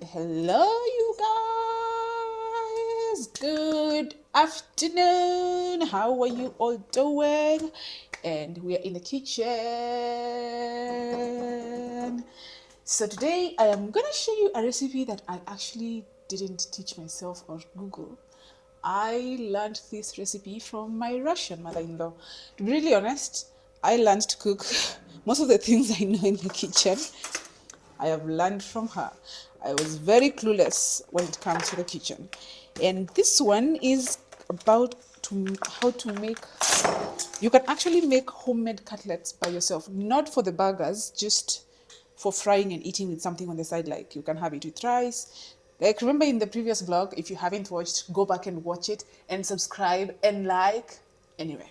Hello, you guys. Good afternoon. How are you all doing? And we are in the kitchen. So today I am gonna show you a recipe that I actually didn't teach myself or Google. I learned this recipe from my Russian mother-in-law. To be really honest, I learned to cook most of the things I know in the kitchen. I have learned from her. I was very clueless when it comes to the kitchen. And this one is about how to make, you can actually make homemade cutlets by yourself, not for the burgers, just for frying and eating with something on the side. Like you can have it with rice. Like remember in the previous vlog, if you haven't watched, go back and watch it and subscribe and like. Anyway,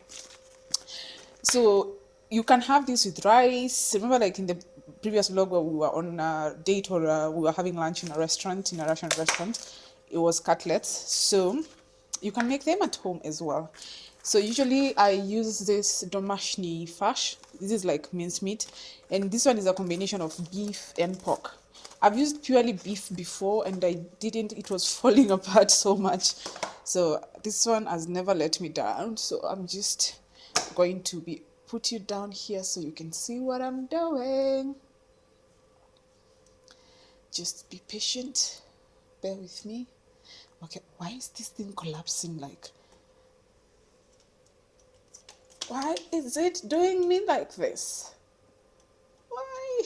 so you can have this with rice. Remember, like in the previous vlog where we were on a date or we were having lunch in a restaurant, in a Russian restaurant, it was cutlets. So you can make them at home as well. So usually I use this domashny farsh. This is like mincemeat, and this one is a combination of beef and pork. I've used purely beef before and I didn't, it was falling apart so much. So this one has never let me down. So I'm just going to be put you down here so you can see what I'm doing. Just be patient, bear with me. Okay, why is this thing collapsing? Like, why is it doing me like this? Why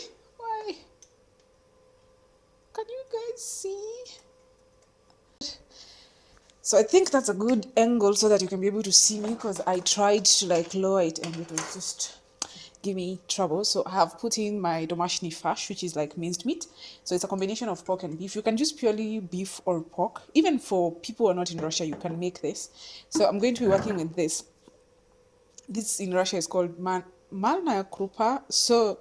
can you guys see? So I think that's a good angle so that you can be able to see me, because I tried to like lower it and it was just give me trouble. So I have put in my domashny farsh, which is like minced meat. So it's a combination of pork and beef. You can use purely beef or pork. Even for people who are not in Russia, you can make this. So I'm going to be working with this. This in Russia is called malnaya krupa. So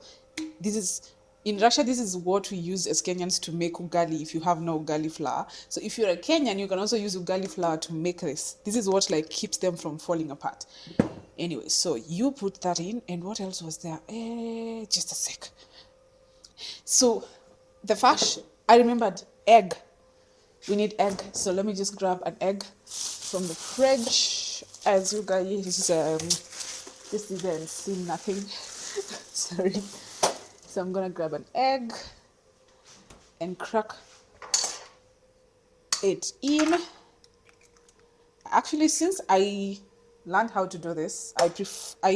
this is in Russia, this is what we use as Kenyans to make ugali if you have no ugali flour. So if you're a Kenyan, you can also use ugali flour to make this. This is what like keeps them from falling apart. Anyway, so you put that in, and what else was there? Just a sec. So the farsh, I remembered egg. We need egg. So let me just grab an egg from the fridge. As you guys just didn't see nothing. Sorry. So I'm gonna grab an egg and crack it in. Actually, since I learned how to do this, I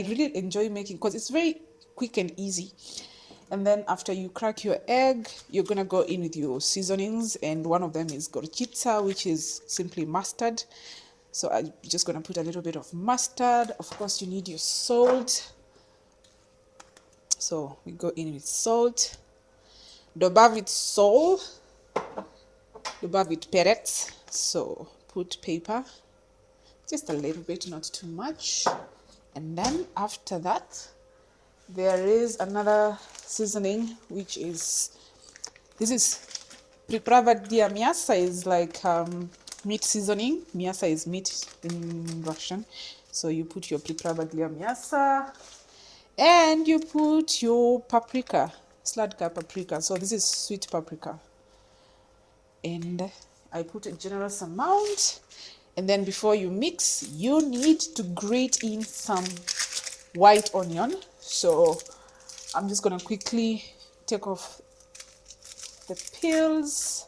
really enjoy making, because it's very quick and easy. And then after you crack your egg, you're gonna go in with your seasonings, and one of them is gorchitsa, which is simply mustard. So I'm just gonna put a little bit of mustard. Of course, you need your salt. So we go in with salt. Dobavit sol, dobavit perec. So put pepper, just a little bit, not too much. And then after that, there is another seasoning, which is, this is priprava dia miasa, is like meat seasoning. Miasa is meat in Russian. So you put your priprava dia miasa, and you put your paprika, sladka paprika. So this is sweet paprika. And I put a generous amount. And then before you mix, you need to grate in some white onion. So I'm just gonna quickly take off the peels.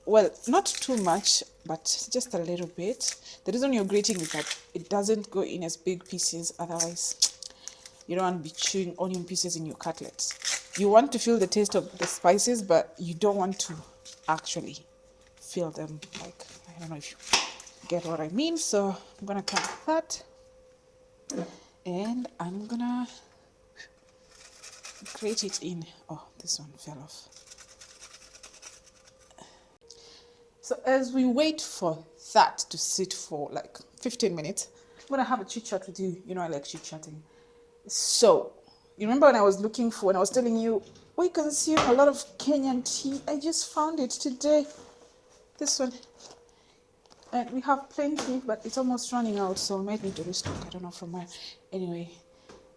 Well, not too much, but just a little bit. The reason you're grating is that it doesn't go in as big pieces, otherwise you don't want to be chewing onion pieces in your cutlets. You want to feel the taste of the spices, but you don't want to actually feel them. Like, I don't know if you get what I mean. So I'm gonna cut that, and I'm gonna grate it in. Oh, this one fell off. So as we wait for that to sit for like 15 minutes, I'm gonna have a chit chat with you. You know I like chit chatting. So you remember when I was telling you we consume a lot of Kenyan tea? I just found it today. This one. And we have plenty, but it's almost running out, so we might need to restock. I don't know from where. Anyway,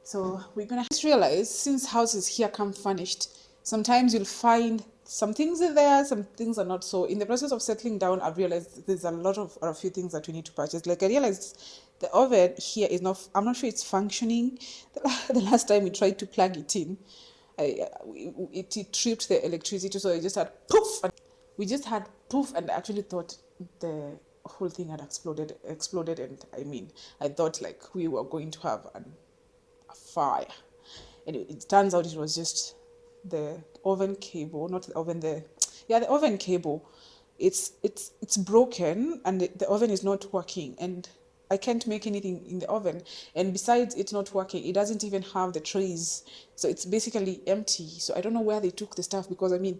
so we're gonna just realize, since houses here come furnished, sometimes you'll find some things are there, some things are not. So in the process of settling down, I've realized there's a lot of or a few things that we need to purchase. Like I realized the oven here is not, I'm not sure it's functioning. The last time we tried to plug it in, it tripped the electricity, so it just had poof. And we just had poof, and I actually thought the whole thing had exploded, and I mean, I thought like we were going to have a fire. And it turns out it was just the oven cable, not the oven, the oven cable. It's broken, and the oven is not working, and I can't make anything in the oven. And besides it's not working, it doesn't even have the trays, so it's basically empty. So I don't know where they took the stuff, because I mean,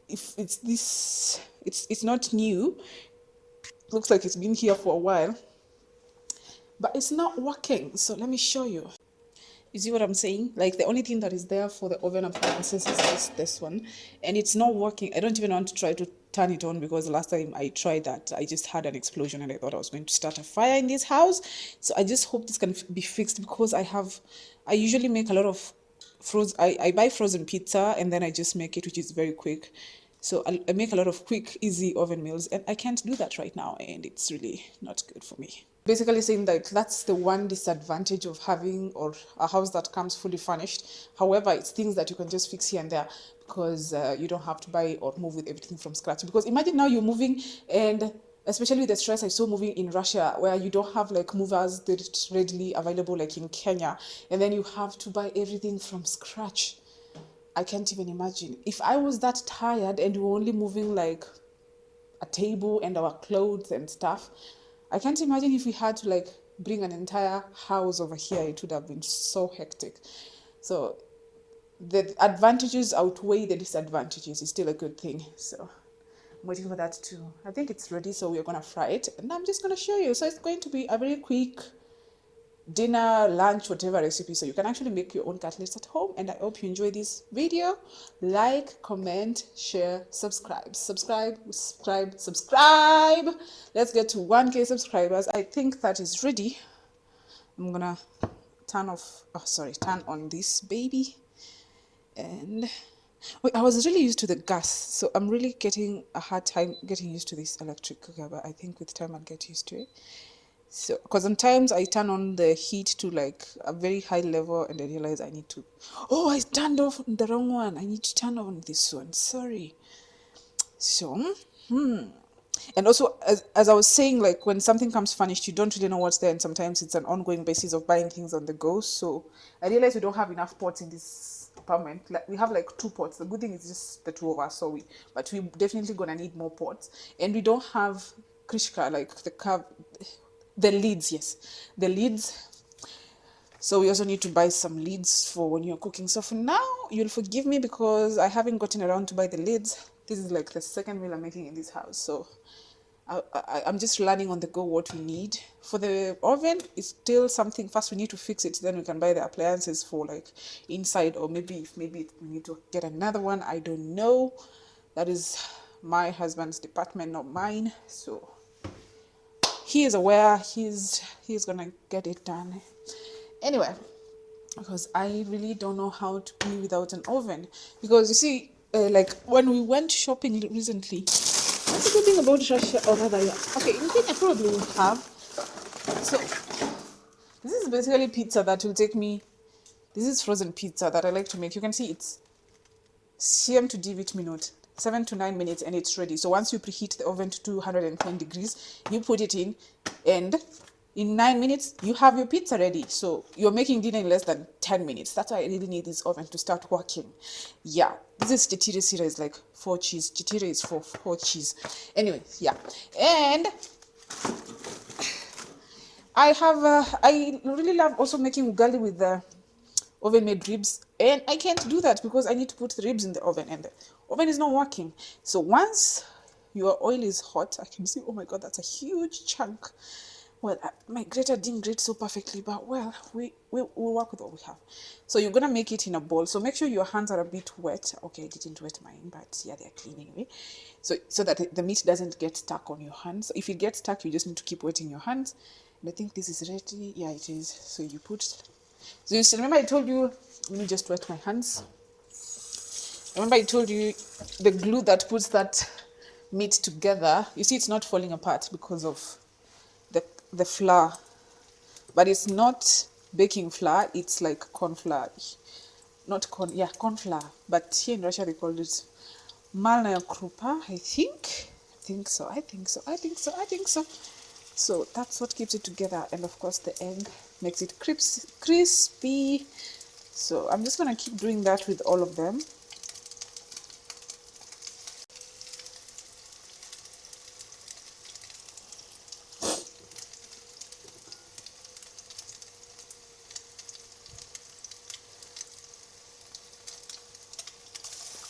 if it's this, it's not new. It looks like it's been here for a while, but it's not working. So let me show you. You see what I'm saying? Like the only thing that is there for the oven appliances is this one, and it's not working. I don't even want to try to turn it on, because the last time I tried that, I just had an explosion and I thought I was going to start a fire in this house. So I just hope this can be fixed, because I usually make a lot of I buy frozen pizza and then I just make it, which is very quick. So I make a lot of quick, easy oven meals, and I can't do that right now, and it's really not good for me. Basically saying that that's the one disadvantage of having or a house that comes fully furnished. However, it's things that you can just fix here and there, because you don't have to buy or move with everything from scratch. Because imagine now you're moving, and especially the stress I saw moving in Russia, where you don't have like movers that readily available like in Kenya, and then you have to buy everything from scratch. I can't even imagine. If I was that tired and we were only moving like a table and our clothes and stuff, I can't imagine if we had to like bring an entire house over here. It would have been so hectic. So the advantages outweigh the disadvantages. It's still a good thing. So I'm waiting for that too. I think it's ready, so we're gonna fry it, and I'm just gonna show you. So it's going to be a very quick dinner, lunch, whatever recipe, so you can actually make your own cutlets at home. And I hope you enjoy this video. Like, comment, share, subscribe. Let's get to 1K subscribers. I think that is ready. I'm gonna turn on this baby. And wait, I was really used to the gas, so I'm really getting a hard time getting used to this electric cooker, but I think with time I'll get used to it. So, because sometimes I turn on the heat to like a very high level, and I realize I need to, oh, I turned off the wrong one. I need to turn on this one. Sorry. So, and also, as I was saying, like when something comes furnished, you don't really know what's there, and sometimes it's an ongoing basis of buying things on the go. So, I realize we don't have enough pots in this apartment. Like we have like 2 pots. The good thing is just the 2 of us, but we definitely gonna need more pots, and we don't have krishka, like the lids. Yes, the lids. So we also need to buy some lids for when you're cooking. So for now, you'll forgive me because I haven't gotten around to buy the lids. This is like the second meal I'm making in this house. So I'm just learning on the go what we need. For the oven, it's still something. First, we need to fix it. Then we can buy the appliances for like inside, or maybe we need to get another one. I don't know. That is my husband's department, not mine. So he is aware. He's gonna get it done. Anyway, because I really don't know how to be without an oven. Because you see, like when we went shopping recently, what's the good thing about Russia, or rather, yeah. Okay, in Kenya probably will have. So this is basically pizza that will take me. This is frozen pizza that I like to make. You can see it's CM to DV minute, 7 to 9 minutes, and it's ready. So once you preheat the oven to 210 degrees, you put it in, and in 9 minutes, you have your pizza ready. So you're making dinner in less than 10 minutes. That's why I really need this oven to start working. Yeah, this is chitire sira, is like 4 cheese. Chitire is for 4 cheese. Anyway, yeah. And I really love also making ugali with the oven made ribs, and I can't do that because I need to put the ribs in the oven, and the oven is not working. So once your oil is hot, I can see, oh my god, that's a huge chunk. Well, my grater didn't grate so perfectly, but well, we'll work with what we have. So you're gonna make it in a bowl. So make sure your hands are a bit wet. Okay, I didn't wet mine, but yeah, they're clean anyway. So that the meat doesn't get stuck on your hands. If it gets stuck, you just need to keep wetting your hands. And I think this is ready. Yeah, it is. So you put. So you remember I told you, let me just wet my hands. Remember I told you the glue that puts that meat together, you see it's not falling apart because of the flour. But it's not baking flour, it's like corn flour. Not corn, yeah, corn flour. But here in Russia they call it malnaya krupa, I think. I think so. So that's what keeps it together. And of course the egg makes it crispy. So I'm just gonna keep doing that with all of them.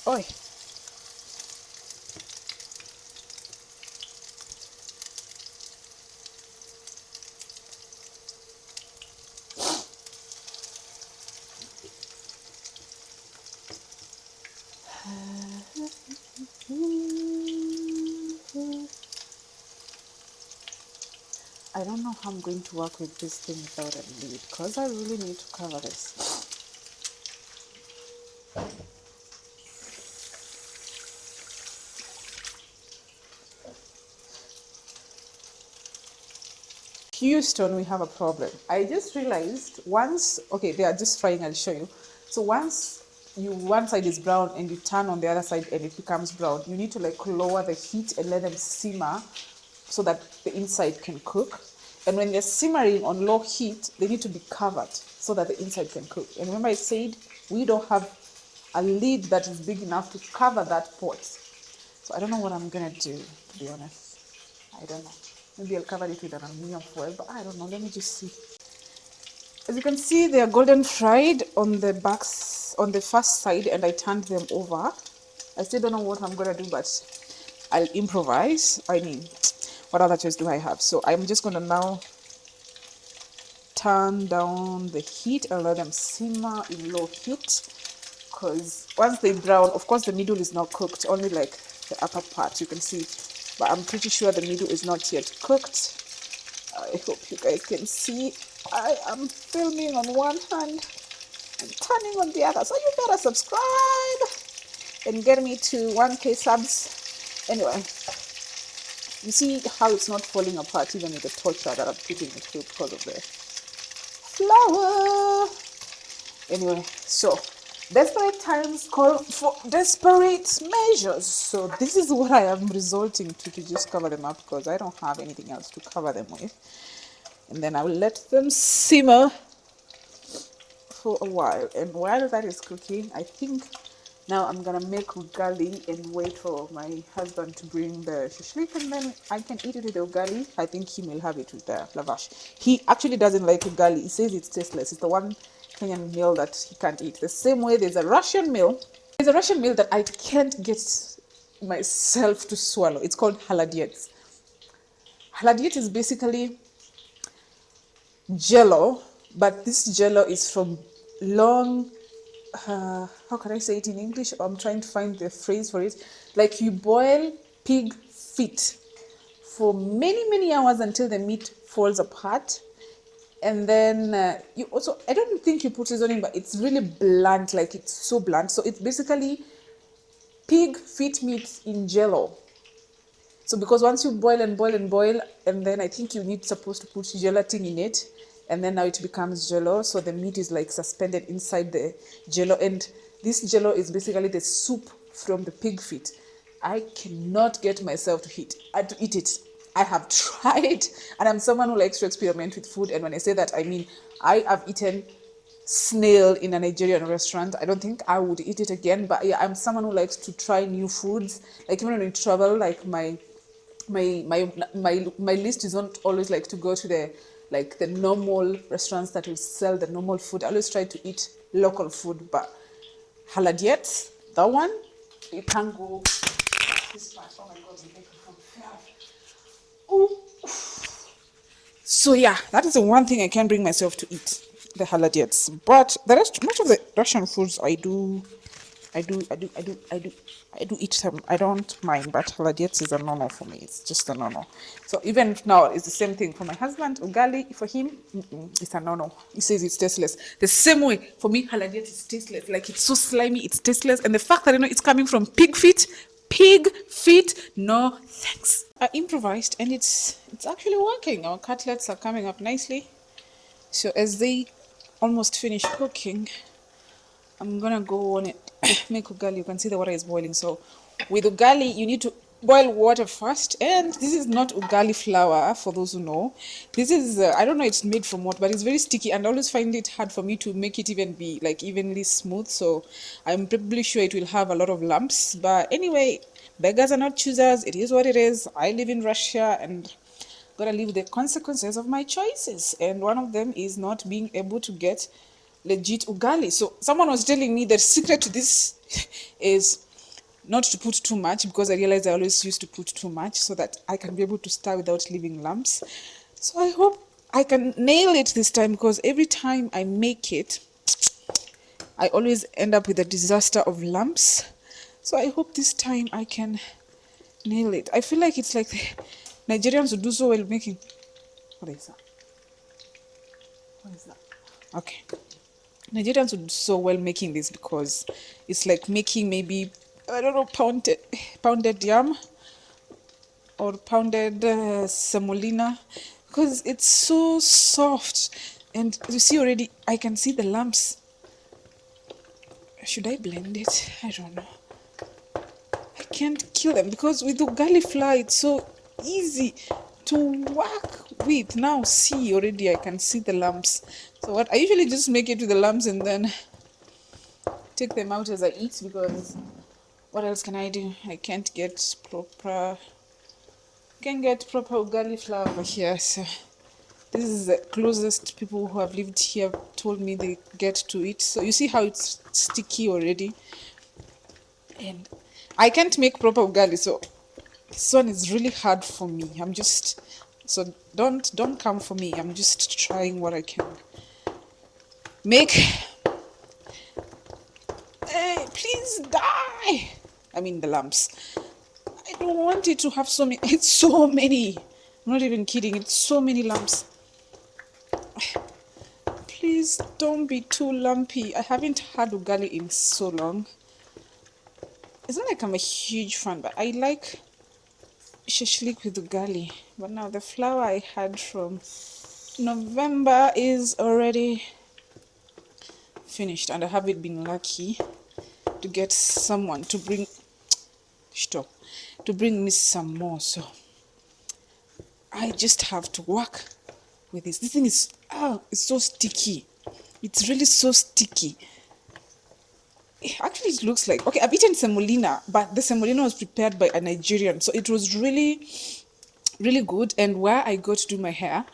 Oi. I don't know how I'm going to work with this thing without a lid because I really need to cover this. Houston, we have a problem. I just realized once, okay, they are just frying, I'll show you. So once one side is brown and you turn on the other side and it becomes brown, you need to like lower the heat and let them simmer so that the inside can cook. And when they're simmering on low heat, they need to be covered so that the inside can cook. And remember I said we don't have a lid that is big enough to cover that pot. So I don't know what I'm gonna do, to be honest. I don't know. Maybe I'll cover it with an aluminum foil, but I don't know. Let me just see. As you can see, they are golden fried on the backs, on the first side, and I turned them over. I still don't know what I'm gonna do, but I'll improvise. I mean, what other choice do I have? So I'm just gonna now turn down the heat and let them simmer in low heat. Because once they brown, of course the middle is not cooked, only like the upper part you can see. But I'm pretty sure the middle is not yet cooked. I hope you guys can see. I am filming on one hand and turning on the other. So you better subscribe and get me to 1K subs. Anyway, you see how it's not falling apart even with the torture that I'm putting it through because of the flour. Anyway, so desperate times call for desperate measures. So this is what I am resorting to just cover them up because I don't have anything else to cover them with. And then I will let them simmer for a while. And while that is cooking, I think now I'm gonna make ugali and wait for my husband to bring the shishlik, and then I can eat it with the ugali. I think he will have it with the lavash. He actually doesn't like ugali. He says it's tasteless. It's the one Kenyan meal that he can't eat. The same way there's a Russian meal. There's a Russian meal that I can't get myself to swallow. It's called haladiet. Haladiet is basically jello, but this jello is from long, how can I say it in English? I'm trying to find the phrase for it. Like you boil pig feet for many hours until the meat falls apart. And then you also, I don't think you put seasoning, but it's really blunt, like it's so blunt. So it's basically pig feet meat in jello. So because once you boil and boil and boil, and then I think you need supposed to put gelatin in it, and then now it becomes jello. So the meat is like suspended inside the jello, and this jello is basically the soup from the pig feet. I cannot get myself to eat it. I have tried, and I'm someone who likes to experiment with food. And when I say that, I mean I have eaten snail in a Nigerian restaurant. I don't think I would eat it again, but yeah, I'm someone who likes to try new foods. Like even when we travel, like my list is not always like to go to the normal restaurants that will sell the normal food. I always try to eat local food, but haladiet, that one, you can't go this part. Oh my god, the microphone fell. Oh. So yeah, that is the one thing I can bring myself to eat, the haladiets. But the rest, much of the Russian foods I do I do eat some. I don't mind, but haladiets is a no-no for me. It's just a no-no. So even now, it's the same thing for my husband. Ugali for him, it's a no-no. He says it's tasteless. The same way for me, haladiet is tasteless. Like it's so slimy, it's tasteless, and the fact that it's coming from pig feet, no thanks. I improvised, and it's actually working. Our cutlets are coming up nicely. So as they almost finish cooking, I'm gonna go on it. Make ugali. You can see the water is boiling. So with ugali, you need to boil water first. And this is not ugali flour, for those who know. This is I don't know it's made from what, but it's very sticky, and I always find it hard for me to make it even be like evenly smooth. So I'm probably sure it will have a lot of lumps. But anyway, beggars are not choosers. It is what it is. I live in Russia, and gotta live with the consequences of my choices. And one of them is not being able to get legit ugali. So someone was telling me the secret to this is not to put too much, because I realized I always used to put too much so that I can be able to stir without leaving lumps. So I hope I can nail it this time, because every time I make it, I always end up with a disaster of lumps. So I hope this time I can nail it. I feel like it's like the Nigerians who do so well making. What is that? What is that? Okay. Nigerians would do so well making this, because it's like making maybe, I don't know, pounded yam or pounded semolina, because it's so soft. And you see already, I can see the lumps. Should I blend it? I don't know. I can't kill them, because with ugali flour, it's so easy to work with. Now see, already I can see the lumps. So what I usually just make it with the lumps and then take them out as I eat, because what else can I do? I can't get proper ugali flour over here. So this is the closest people who have lived here told me they get to it. So you see how it's sticky already, and I can't make proper ugali, so this one is really hard for me. I'm just, so don't come for me. I'm just trying what I can make. Hey, please die. I mean the lumps. I don't want it to have so many. It's so many. I'm not even kidding. It's so many lumps. Please don't be too lumpy. I haven't had ugali in so long. It's not like I'm a huge fan, but I like shashlik with ugali. But now the flour I had from November is already finished, and I haven't been lucky to get someone to bring me some more. So I just have to work with this. This thing is it's so sticky. It's really so sticky. Actually, it looks like, okay, I've eaten semolina, but the semolina was prepared by a Nigerian, so it was really, really good. And where I go to do my hair,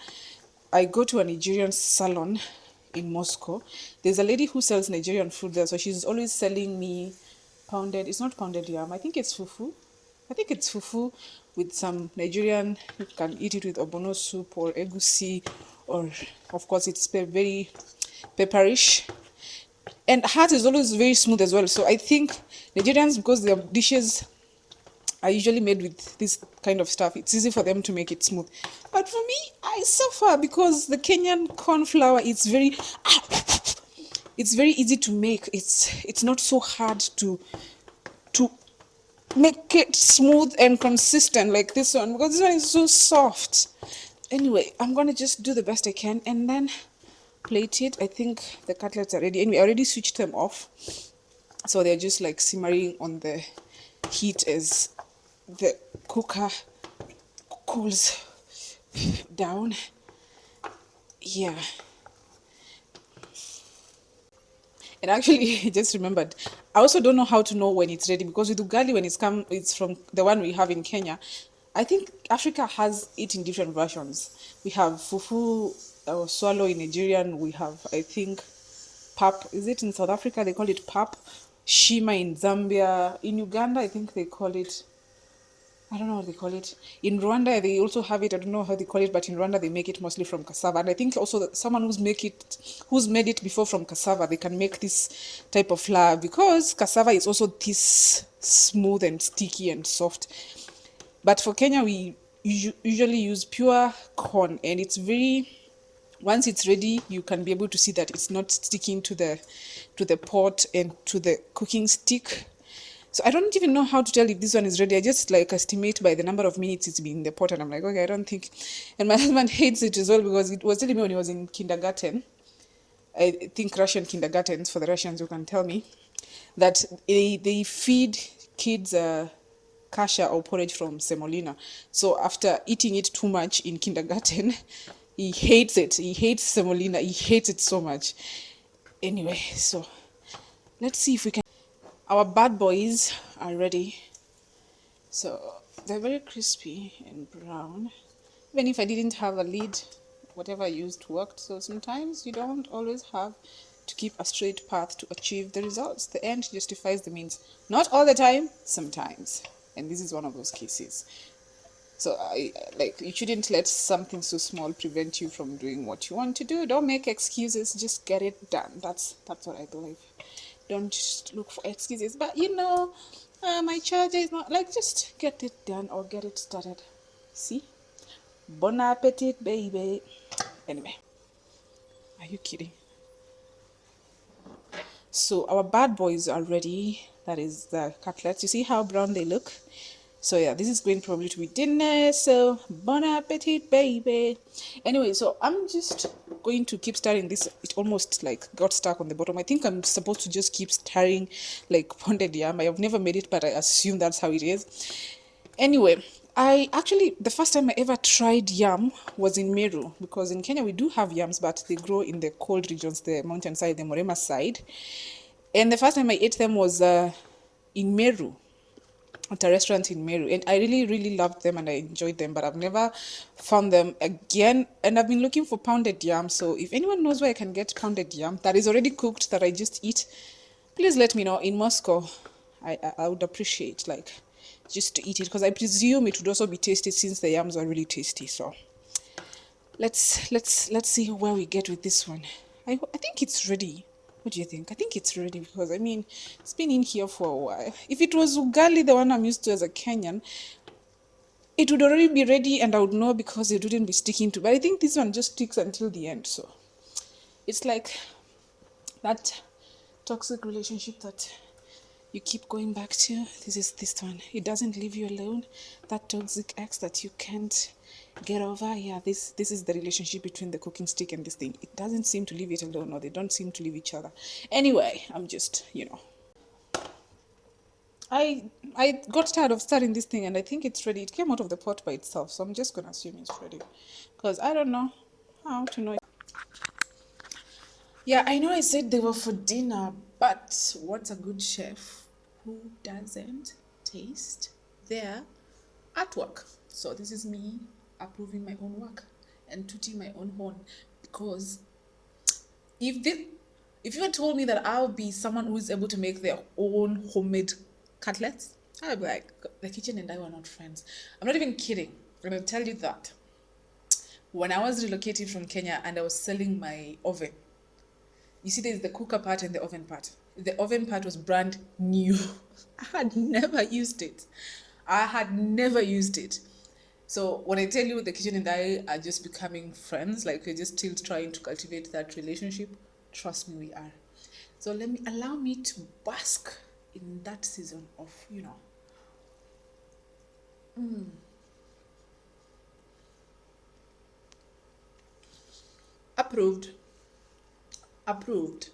I go to a Nigerian salon in Moscow. There's a lady who sells Nigerian food there, so she's always selling me pounded, it's not pounded yam, I think it's fufu with some Nigerian. You can eat it with obono soup or egusi, or of course it's very pepperish. And heart is always very smooth as well. So I think Nigerians, because their dishes are usually made with this kind of stuff, it's easy for them to make it smooth. But for me, I suffer, because the Kenyan corn flour, it's very easy to make. It's not so hard to make it smooth and consistent like this one, because this one is so soft. Anyway, I'm gonna just do the best I can and then plate it. I think the cutlets are ready. Anyway, I already switched them off, so they're just like simmering on the heat as the cooker cools down. Yeah. And actually, I just remembered, I also don't know how to know when it's ready, because with ugali, when it's from the one we have in Kenya. I think Africa has it in different versions. We have fufu or swallow in Nigerian. We have, I think, pap. Is it in South Africa? They call it pap. Shima in Zambia. In Uganda, I think they call it, I don't know what they call it. In Rwanda, they also have it. I don't know how they call it, but in Rwanda, they make it mostly from cassava. And I think also that someone who's made it before from cassava, they can make this type of flour because cassava is also this smooth and sticky and soft. But for Kenya, we usually use pure corn, and it's very, once it's ready, you can be able to see that it's not sticking to the pot and to the cooking stick. So I don't even know how to tell if this one is ready. I just like estimate by the number of minutes it's been in the pot, and I'm like, okay, I don't think. And my husband hates it as well because it was telling me when he was in kindergarten. I think Russian kindergartens, for the Russians who can tell me, that they feed kids kasha or porridge from semolina. So after eating it too much in kindergarten, he hates it. He hates semolina. He hates it so much. Anyway, so let's see if we can. Our bad boys are ready. So they're very crispy and brown. Even if I didn't have a lid, whatever I used worked. So sometimes you don't always have to keep a straight path to achieve the results. The end justifies the means. Not all the time, sometimes. And this is one of those cases. So you shouldn't let something so small prevent you from doing what you want to do. Don't make excuses, just get it done. That's what I believe. Don't just look for excuses. But my charger is not, like, just get it done or get it started. See? Bon appetit, baby. Anyway, are you kidding? So our bad boys are ready. That is the cutlets. You see how brown they look? So yeah, this is going probably to be dinner. So bon appetit, baby. Anyway, so I'm just going to keep stirring this. It almost like got stuck on the bottom. I think I'm supposed to just keep stirring like pounded yam. I have never made it, but I assume that's how it is. Anyway, I actually, the first time I ever tried yam was in Meru, because in Kenya we do have yams, but they grow in the cold regions, the mountainside, the Morema side. And the first time I ate them was in Meru, at a restaurant in Meru. And I really, really loved them and I enjoyed them, but I've never found them again. And I've been looking for pounded yam. So if anyone knows where I can get pounded yam that is already cooked, that I just eat, please let me know. In Moscow, I would appreciate, like, just to eat it, because I presume it would also be tasty since the yams are really tasty. So let's see where we get with this one. I think it's ready. What do you think? I think it's ready because I mean it's been in here for a while. If it was ugali, the one I'm used to as a Kenyan, it would already be ready and I would know because it wouldn't be sticking to. But I think this one just sticks until the end. So it's like that toxic relationship that you keep going back to. This is this one. It doesn't leave you alone. That toxic ex that you can't get over. Yeah, this is the relationship between the cooking stick and this thing. It doesn't seem to leave it alone, or they don't seem to leave each other. Anyway, I'm just, I got tired of starting this thing and I think it's ready. It came out of the pot by itself, so I'm just gonna assume it's ready. Because I don't know how to know. Yeah, I know I said they were for dinner, but what's a good chef who doesn't taste their artwork? So this is me approving my own work and tooting my own horn, because if you had told me that I'll be someone who is able to make their own homemade cutlets, I'd be like, the kitchen and I were not friends. I'm not even kidding. I'm gonna tell you that when I was relocating from Kenya and I was selling my oven, you see, there's the cooker part and the oven part. The oven part was brand new. I had never used it. I had never used it. So when I tell you the kitchen and I are just becoming friends, like we're just still trying to cultivate that relationship, trust me, we are. So allow me to bask in that season of, approved. Approved.